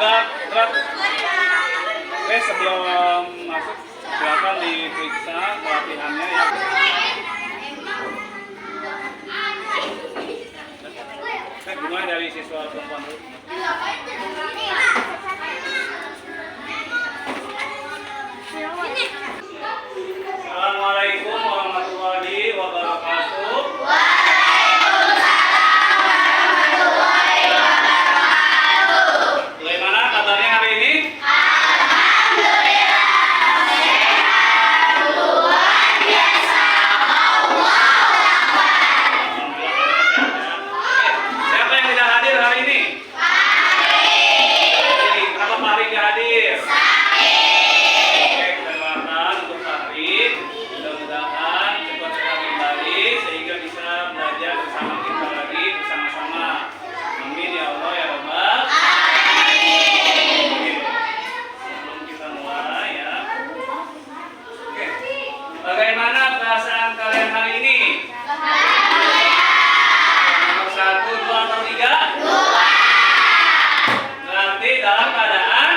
Gerak. Oke, sebelum masuk silakan diperiksa pelatihannya ya. Oke, dimulai dari siswa perempuan dulu. Assalamualaikum warahmatullahi wabarakatuh. Bagaimana kabarnya hari ini? Siapa yang tidak hadir hari ini? Kenapa Pak Hari tidak hadir? Oke, kita doakan untuk Pak Hari. Mudah-mudahan cepat sehat kembali sehingga bisa belajar bersama kita lagi bersama-sama. Amin ya Allah ya Rabbal. Sebelum kita mulai ya. Oke. Bagaimana perasaan kalian hari ini? Nomor 1, 2, atau 3? Berarti dalam keadaan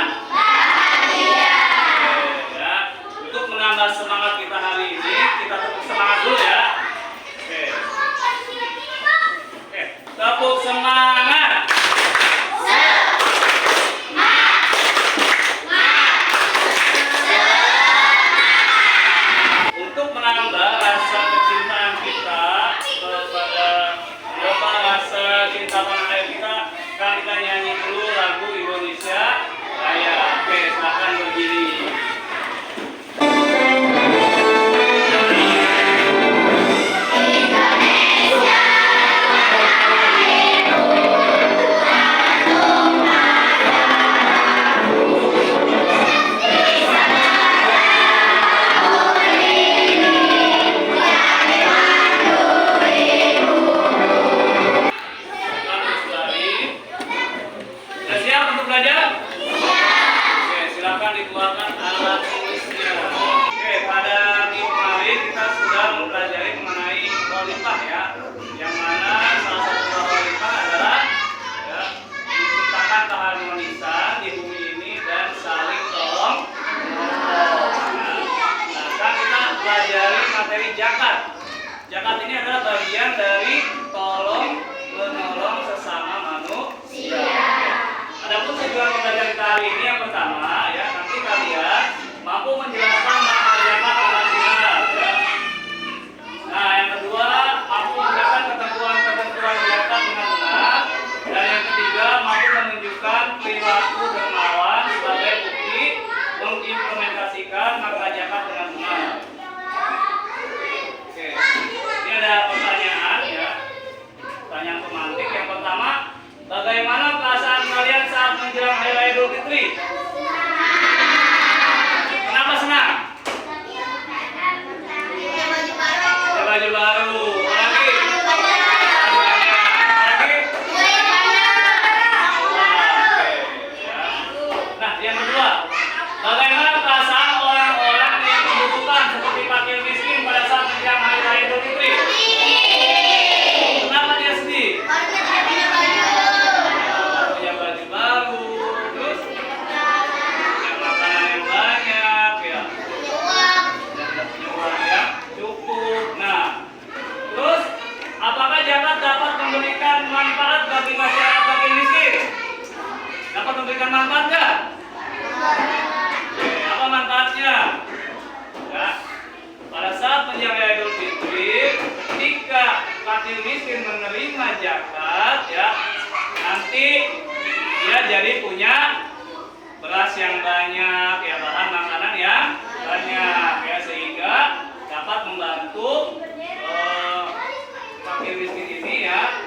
ya. Untuk menambah semangat kita hari ini, kita tepuk semangat dulu ya. Oke. Tepuk semangat. Untuk menambah rasa kecintaan kita kepada rasa cinta tanah air kita, kan kita nyanyi dulu lagu Indonesia Raya. Oke, silakan berdiri. Sudah siap untuk belajar? Oke, silakan dikeluarkan alat tulisnya. Oke, pada minggu kemarin kita sudah mempelajari mengenai khalifah ya, yang mana salah satu khalifah adalah ya, menciptakan keharmonisan di bumi ini dan saling tolong menolong. Nah, sekarang kita pelajari materi zakat. Zakat ini adalah bagian dari tolong menolong sesama manusia. Adapun tujuan pembelajaran kita hari ini yang pertama ya, nanti kalian mampu menjelaskan makna zakat dengan benar ya. Nah, yang kedua, mampu menjelaskan ketentuan-ketentuan zakat dengan benar. Dan yang ketiga, mampu menunjukkan perilaku dermawan sebagai bukti mengimplementasikan makna zakat dengan benar. Oke, ini ada pertanyaan ya, pertanyaan pemantik. Yang pertama, bagaimana perasaan kalian saat menjelang Hari Raya Idul Fitri? Kenapa senang? Ada baju baru. Lagi? Nah, yang kedua, bagaimana perasaan orang-orang yang membutuhkan seperti fakir miskin pada saat menjelang Hari Raya Idul Fitri? Kenapa dia sedih? Punya baju baru, terus punya makanan yang banyak ya, dan punya uang yang cukup. Nah, terus apakah zakat dapat memberikan manfaat bagi masyarakat fakir miskin? Dapat memberikan manfaat nggak? Apa manfaatnya? Ya, pada saat menjelang Raya Idul Fitri, ketika fakir miskin menerima zakat, ya, nanti dia jadi punya beras yang banyak, ya, bahan makanan yang banyak, ya, sehingga dapat membantu fakir miskin ini ya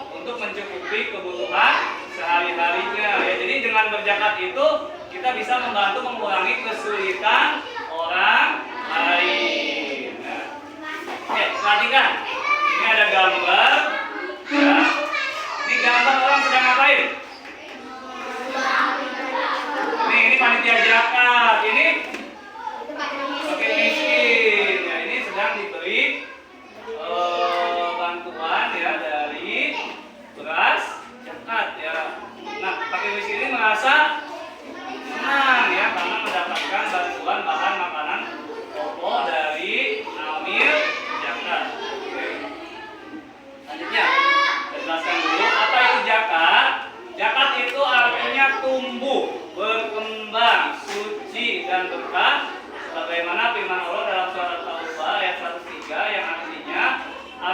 untuk mencukupi kebutuhan sehari-harinya. Ya, jadi dengan berzakat itu kita bisa membantu mengurangi kesulitan orang lain. Nah, oke, perhatikan. Ini ada gambar. Ya. Ini gambar orang sedang ngapain? Ini panitia zakat. Ini fakir miskin. Ya, ini sedang diberi bantuan ya dari beras zakat ya. Nah, fakir miskin ini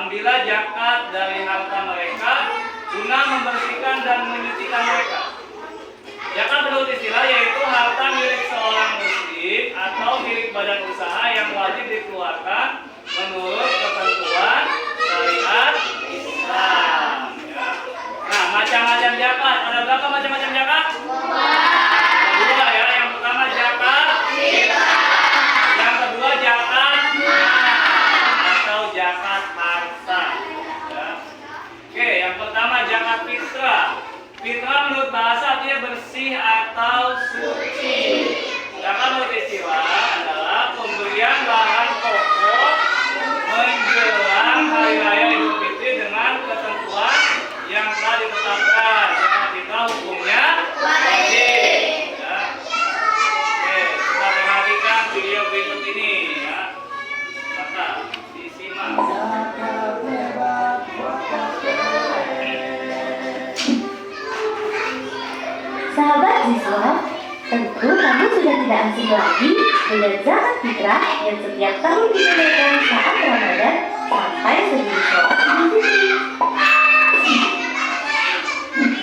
ambillah zakat dari harta mereka guna membersihkan dan menyucikan mereka. Zakat menurut istilah yaitu harta milik seorang muslim atau milik badan usaha yang wajib dikeluarkan menurut ketentuan syariat Islam. Ya. Nah, macam-macam zakat. Ada berapa macam-macam zakat? Dua ya. Yang pertama zakat fitrah. Yang kedua zakat atau zakat harta. Ya. Oke, yang pertama zakat fitrah. Fitrah menurut bahasa artinya bersih atau suci. Zakat menurut istilah adalah pemberian bahan pokok menjelang hari raya Idul Fitri dengan ketentuan yang telah ditetapkan. Zakat fitrah hukumnya wajib. Ya. Oke, kita perhatikan video berikut ini ya. Maka disimak. Sahabat siswa, tentu kamu sudah tidak asing lagi dengan zakat fitrah yang setiap tahun ditunaikan saat Ramadan sampai sebelum sholat Idul Fitri.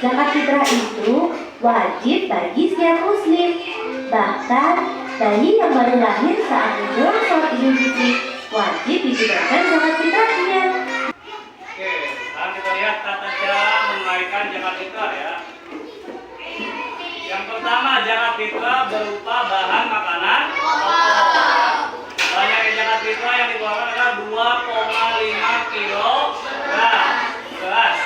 Zakat fitrah itu wajib bagi setiap muslim, bahkan bayi yang baru lahir saat menjelang sholat Idul Fitri wajib ditunaikan zakat fitrahnya. Oke, sekarang kita lihat tata cara menunaikan zakat fitrah ya. Yang pertama, zakat fitrah berupa bahan makanan pokok. Banyak zakat fitrah yang dikeluarkan adalah 2,5 kg beras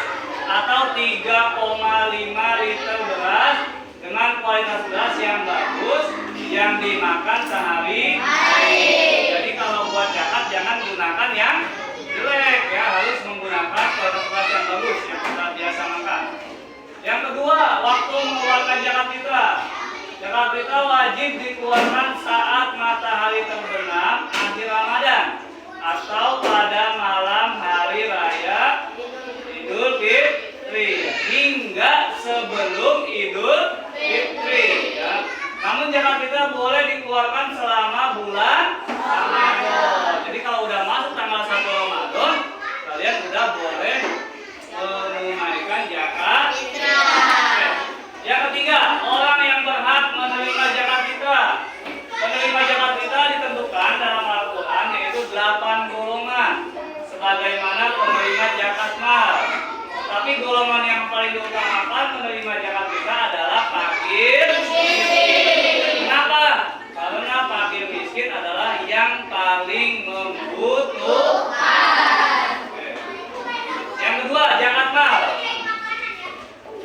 atau 3,5 liter beras dengan kualitas beras yang bagus yang dimakan sehari-hari. Jadi kalau buat zakat jangan gunakan yang jelek ya, harus menggunakan kualitas beras yang bagus yang kita biasa makan. Yang kedua, waktu mengeluarkan zakat fitrah. Zakat fitrah wajib dikeluarkan saat matahari terbenam akhir Ramadan atau pada malam hari raya Idul Fitri hingga sebelum Idul Fitri ya. Namun zakat fitrah boleh dikeluarkan selama bulan Ramadan. Jadi kalau udah masuk tanggal 1 Ramadan, kalian udah boleh menunaikan zakat fitrah. Yang ketiga, orang yang berhak menerima zakat fitrah. Penerima zakat fitrah ditentukan dalam Al-Quran yaitu 8 golongan sebagaimana penerima zakat mal. Tapi golongan yang paling diutamakan menerima zakat fitrah adalah fakir miskin. Kenapa? Karena fakir miskin adalah yang paling membutuhkan. Yang kedua, zakat mal.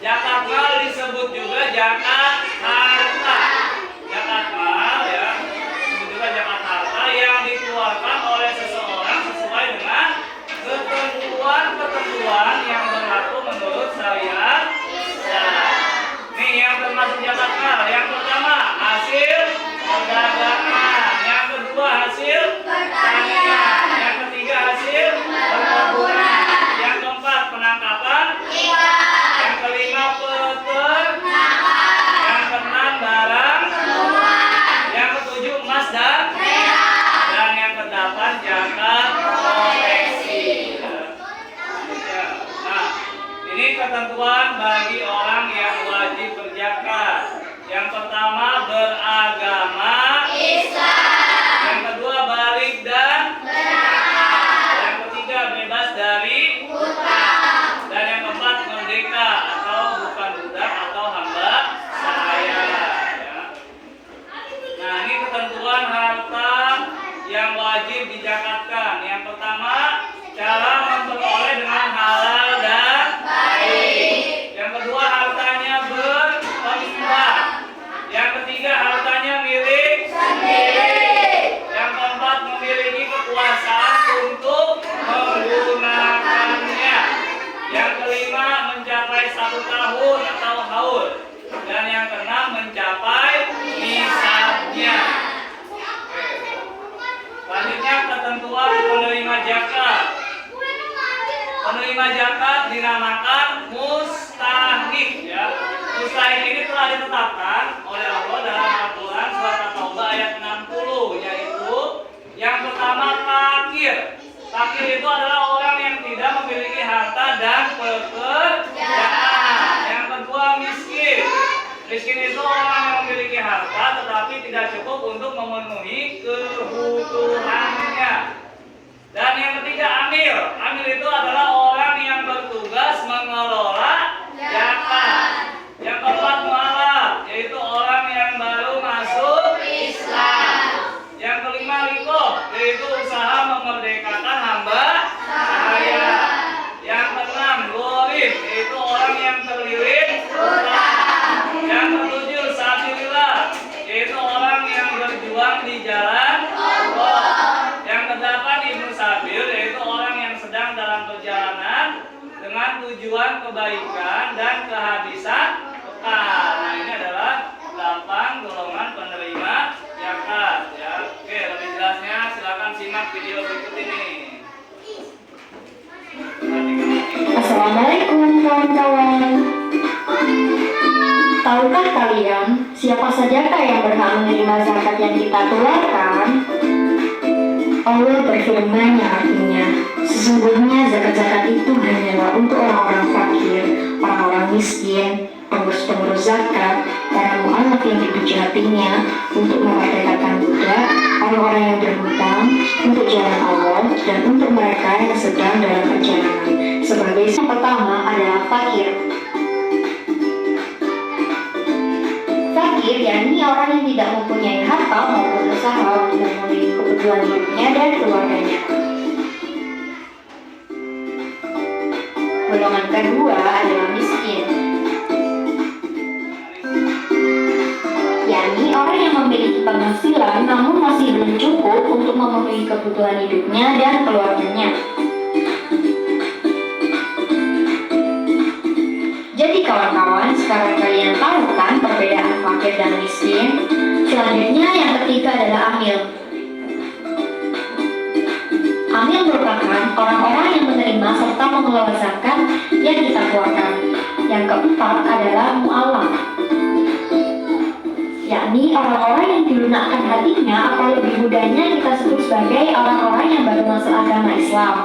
Zakat mal disebut juga zakat harta. Zakat mal ya, disebut juga zakat harta yang dikeluarkan oleh seseorang sesuai dengan ketentuan yang berlaku menurut syariat Islam. Nih yang termasuk zakat mal. Yang pertama, hasil perdagangan. Yang kedua, hasil pertanian. Yang ketiga, hasil perkebunan. Yang keempat, penangkapan ikan. Yang kelima, peternakan. Yang keenam, barang temuan. Yang ketujuh, emas dan perak. Dan yang kedelapan, zakat koleksi. Nah, ini ketentuan bagi orang yang wajib berzakat. Yang pertama, beragama Islam. Yang kedua, balik dan berakal. Yang ketiga, bebas dari hutang. Dan yang keempat, merdeka atau bukan budak atau hamba sahaya. Ya. Nah, ini ketentuan harta yang wajib dizakatkan. Yang pertama, cara memperoleh dengan halal dan baik. Yang kedua, hartanya berlimpah. Yang ketiga, hartanya milik sendiri. Yang keempat, memiliki kekuasaan untuk menggunakannya. Yang kelima, mencapai 1 tahun atau haul. Dan yang keenam, mencapai nisabnya. Selanjutnya, ketentuan penerima zakat. Penerima zakat dinamakan mustahik ya. Mustahik ini telah ditetapkan oleh Allah dalam Al-Quran surat At-Taubah ayat 60, yaitu yang pertama fakir. Fakir itu adalah orang yang Miskin itu orang yang memiliki harta tetapi tidak cukup untuk memenuhi kebutuhannya. Dan yang ketiga amil. Amil itu adalah orang yang bertugas mengelola zakat. Yang keempat mualaf, yaitu orang yang baru masuk Islam. Yang kelima liqoh, yaitu usaha memerdekakan hamba sahaya. Yang keenam gharim, yaitu orang yang terlilit hutang. Yang ketujuh sabilillah, yaitu orang yang berjuang di jalan Allah. Yang kedelapan ibnu sabil, yaitu orang yang sedang dalam perjalanan dengan tujuan kebaikan dan kehabisan bekal. Nah, ini adalah 8 golongan penerima zakat ya. Oke, lebih jelasnya silakan simak video berikut ini. Assalamualaikum kawan-kawan. Tahukah kalian siapa sajakah yang berhak menerima zakat yang kita keluarkan? Allah berfirman yang artinya, sesungguhnya zakat-zakat itu hanyalah untuk orang-orang fakir, orang-orang miskin, pengurus-pengurus zakat, para mu'alaf yang dipuji hatinya, untuk memerdekakan budak, orang-orang yang berhutang, untuk jalan Allah, dan untuk mereka yang sedang dalam perjalanan. Sebagai yang pertama adalah fakir. Fakir yakni orang yang tidak mempunyai harta maupun usaha untuk memenuhi kebutuhan hidupnya dan keluarganya. Golongan kedua adalah miskin, yakni orang yang memiliki penghasilan namun masih belum cukup untuk memenuhi kebutuhan hidupnya dan keluarganya. Jadi kawan-kawan, sekarang kalian tahu kan perbedaan fakir dan miskin? Selanjutnya yang ketiga adalah amil. Amil merupakan orang-orang yang menerima serta mengelola zakat yang kita keluarkan. Yang keempat adalah mu'alaf, yakni orang-orang yang dilunakkan hatinya atau lebih mudahnya kita sebut sebagai orang-orang yang baru masuk agama Islam.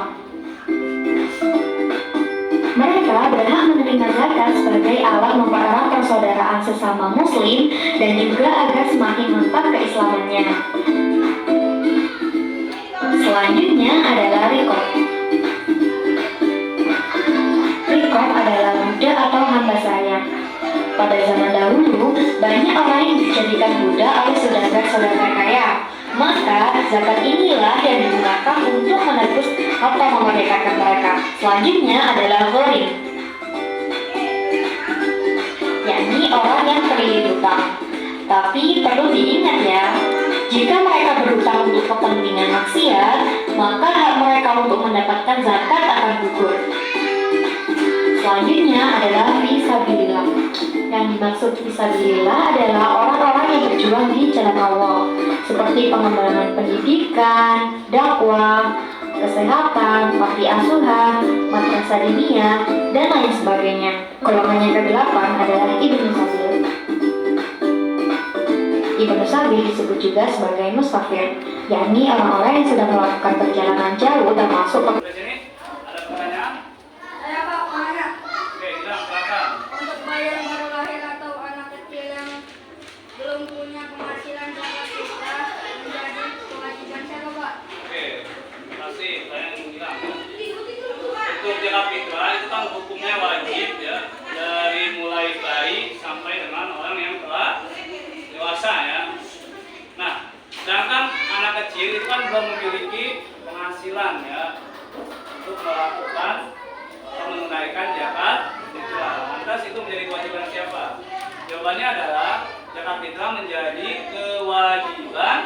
Mereka berhak menerima zakat sebagai alat mempererat persaudaraan sesama muslim dan juga agar semakin mantap keislamannya. Selanjutnya adalah riqab. Riqab adalah budak atau hamba sahaya. Pada zaman dahulu, banyak orang yang dijadikan budak oleh saudagar-saudagar kaya. Maka zakat inilah yang digunakan untuk menebus atau memerdekakan mereka. Selanjutnya adalah gharim, yakni orang yang terlilit hutang. Tapi perlu diingat ya, jika mereka berhutang untuk kepentingan maksiat, maka hak mereka untuk mendapatkan zakat akan gugur. Selanjutnya adalah fisabilillah. Yang dimaksud fisabilillah adalah orang-orang yang berjuang di jalan Allah, seperti pengembangan pendidikan, dakwah, kesehatan, panti asuhan, madrasah diniyah, dan lain sebagainya. Golongan yang ke-8 adalah ibnu sabil. Ibnu sabil disebut juga sebagai musafir, yakni orang-orang yang sedang melakukan perjalanan jauh termasuk untuk zakat fitrah itu kan hukumnya wajib ya, dari mulai bayi sampai dengan orang yang telah dewasa ya. Nah, sedangkan anak kecil itu kan belum memiliki penghasilan ya untuk melakukan atau menunaikan zakat fitrah. Lantas itu menjadi kewajiban siapa? Jawabannya adalah zakat fitrah menjadi kewajiban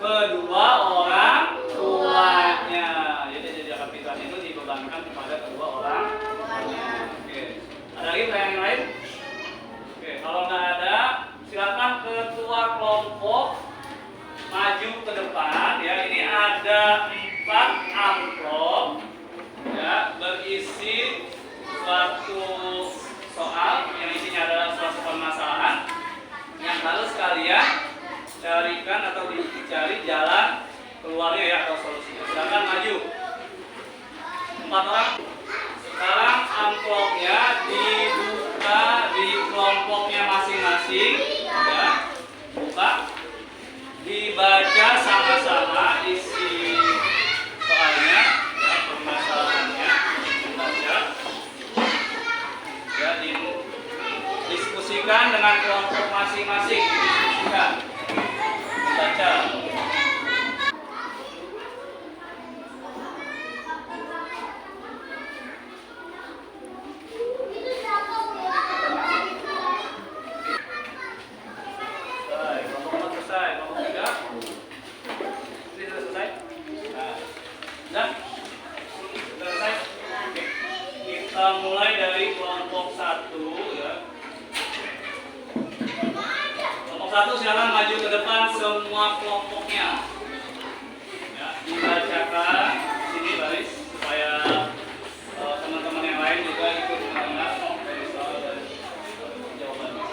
kedua orang tuanya. Jadi zakat fitrah itu dibebankan kepada kedua orang tuanya. Oke. Ada lagi pertanyaan yang lain? Oke, kalau nggak ada, silakan ketua kelompok maju ke depan ya. Ini ada 4 amplop ya, berisi suatu soal yang isinya adalah suatu permasalahan yang harus kalian carikan atau dicari jalan keluarnya ya, atau solusinya. Silakan maju. 4 orang. Sekarang amplopnya dibuka di kelompoknya masing-masing. masing-masing ya, buka, dibaca sama-sama isi soalnya ya, permasalahannya dibaca ya, didiskusikan dengan kelompok masing-masing, didiskusikan, dibaca. Kita mulai dari kelompok 1 ya. Kelompok 1 silakan maju ke depan semua kelompoknya. Ya, dibacakan sini baris supaya teman-teman yang lain juga ikut mendengar dari soal dan jawabannya.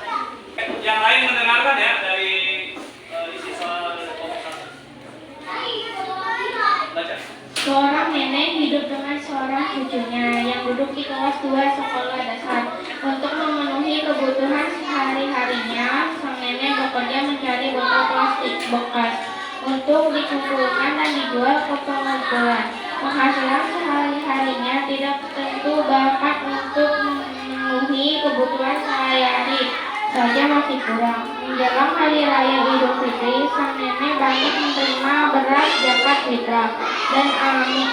Yang lain mendengarkan ya dari isi soal dari kelompok 1. Baca. Seorang nenek hidup dengan seorang cucunya yang duduk di kelas 2 sekolah dasar. Untuk memenuhi kebutuhan sehari-harinya, sang nenek bekerja mencari botol plastik bekas untuk dikumpulkan dan dijual ke pengumpulan. Penghasilan sehari-harinya tidak tentu dapat untuk memenuhi kebutuhan sehari-hari saja masih kurang. Menjelang hari raya Idul Fitri, sang nenek banyak menerima beras zakat fitrah dan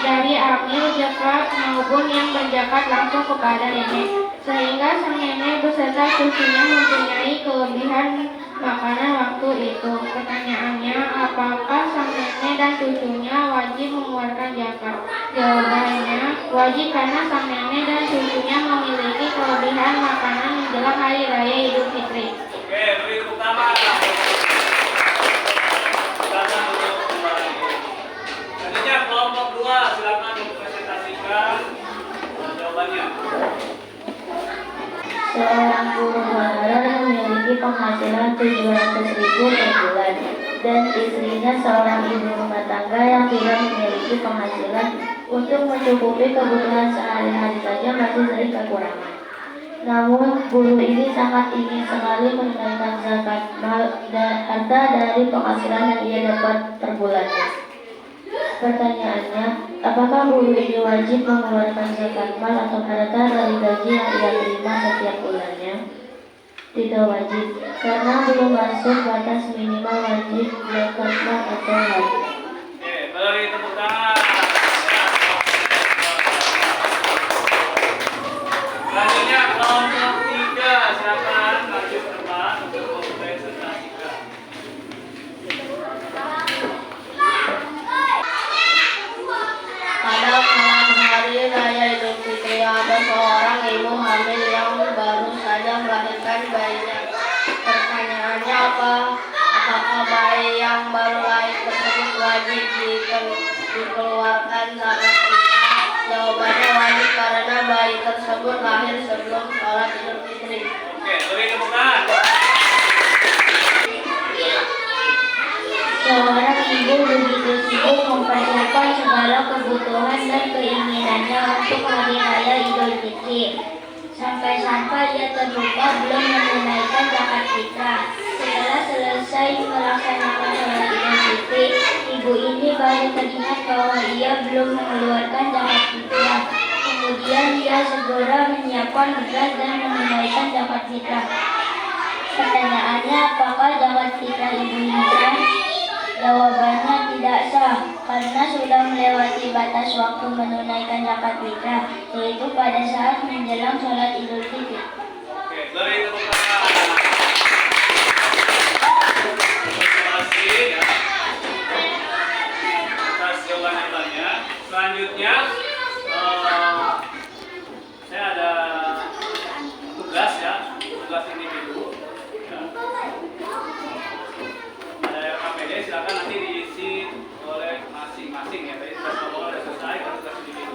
dari amil zakat maupun yang berzakat langsung kepada nenek, sehingga sang nenek beserta cucunya mempunyai kelebihan makanan waktu itu. Pertanyaannya, apakah sang nenek dan cucunya wajib mengeluarkan zakat? Jawabannya, wajib karena sang nenek dan cucunya memiliki kelebihan makanan menjelang hari raya Idul Fitri. Oke, beri tepuk tangan. Silakan duduk kembali. Selanjutnya kelompok 2, silakan mempresentasikan jawabannya. Seorang guru honorer memiliki penghasilan 700.000 per bulan dan istrinya seorang ibu rumah tangga yang tidak memiliki penghasilan. Untuk mencukupi kebutuhan sehari-hari saja masih sering kekurangan. Namun guru ini sangat ingin sekali menunaikan zakat mal dan harta dari penghasilan yang ia dapat per bulannya. Pertanyaannya, apakah guru ini wajib mengeluarkan zakat mal atau harta dari gaji yang ia terima setiap bulannya? Tidak wajib, karena belum masuk batas minimal wajib zakat mal atau harta. Oke, beri tepuk tangan. Selanjutnya kelompok 3, silakan maju ke depan untuk mempresentasikan. Pada malam hari raya Idul Fitri, ada seorang ibu hamil yang baru saja melahirkan bayinya. Pertanyaannya, apakah bayi yang baru lahir tersebut wajib dikeluarkan zakat fitrah? Jawabannya wajib karena bayi tersebut lahir sebelum sholat Idul Fitri. Oke, beri tepuk tangan. Seorang ibu begitu sibuk mempersiapkan segala kebutuhan dan keinginannya untuk hari raya Idul Fitri, sampai-sampai ia terlupa belum menunaikan zakat fitrah. Setelah selesai melaksanakan sholat Idul Fitri, ibu ini baru teringat bahwa ia belum mengeluarkan zakat fitrah. Kemudian ia segera menyiapkan beras dan menunaikan zakat fitrah. Pertanyaannya, apakah zakat fitrah ibu ini sah? Jawabannya tidak sah, karena sudah melewati batas waktu menunaikan zakat fitrah, yaitu pada saat menjelang sholat Idul Fitri. Oke, beri tepuk tangan. Terima kasih ya atas jawaban-jawabannya. Selanjutnya saya ada tugas ya, tugas individu. Ya. Ada RKPD, silakan nanti diisi oleh masing-masing ya. Tadi tugas kelompok sudah selesai, kalau tugas individu.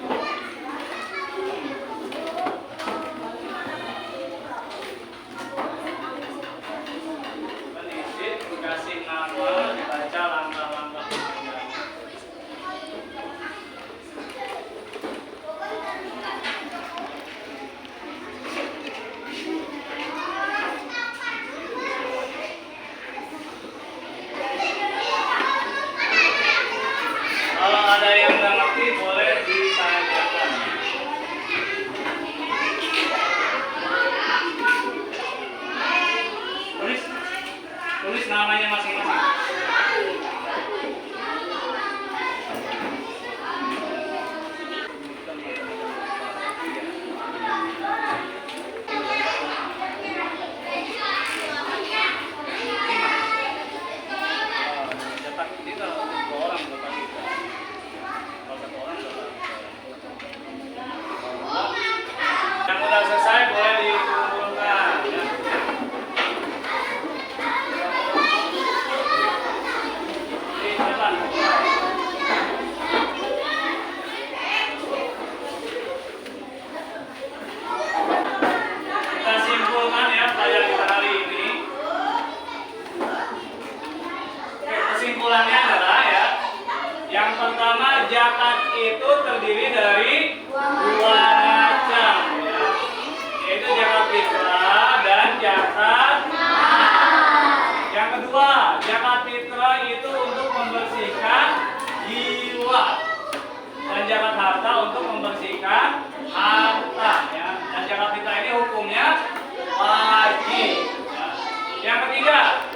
Diisi, dikasih nama, dibaca langkah-langkah pengerjaan. untuk membersihkan harta ya. Dan zakat fitrah ini hukumnya wajib. Ya. Yang ketiga,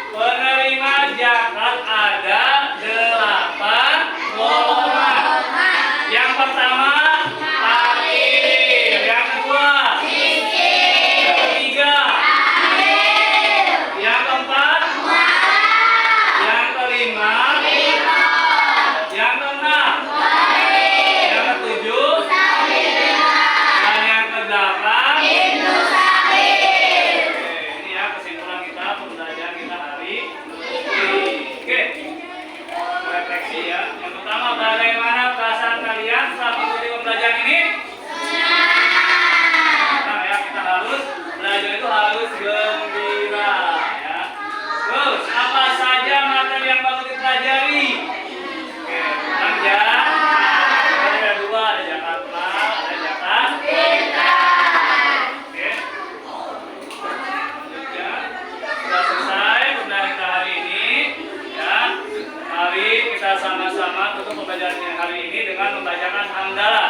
penerima zakat ada 8 golongan. Yang pertama fakir, yang kedua miskin, yang ketiga yang keempat yang kelima yang keenam yang ketujuh dan yang kedelapan. Ini ya kesimpulan kita pembelajaran kita hari ini. Oke, refleksi ya. Yang pertama, bagaimana perasaan kalian saat mengikuti pembelajaran ini? Nah, ya, kita harus belajar itu harus gembira ya. Terus apa saja materi yang baru dipelajari? Oke, tentang zakat. Ada dua, ada zakat mal, ada zakat fitrah. Oke. Ya, sudah selesai pembelajaran kita hari ini. Ya, mari kita sama-sama tutup pembelajaran hari ini dengan membacakan hamdalah.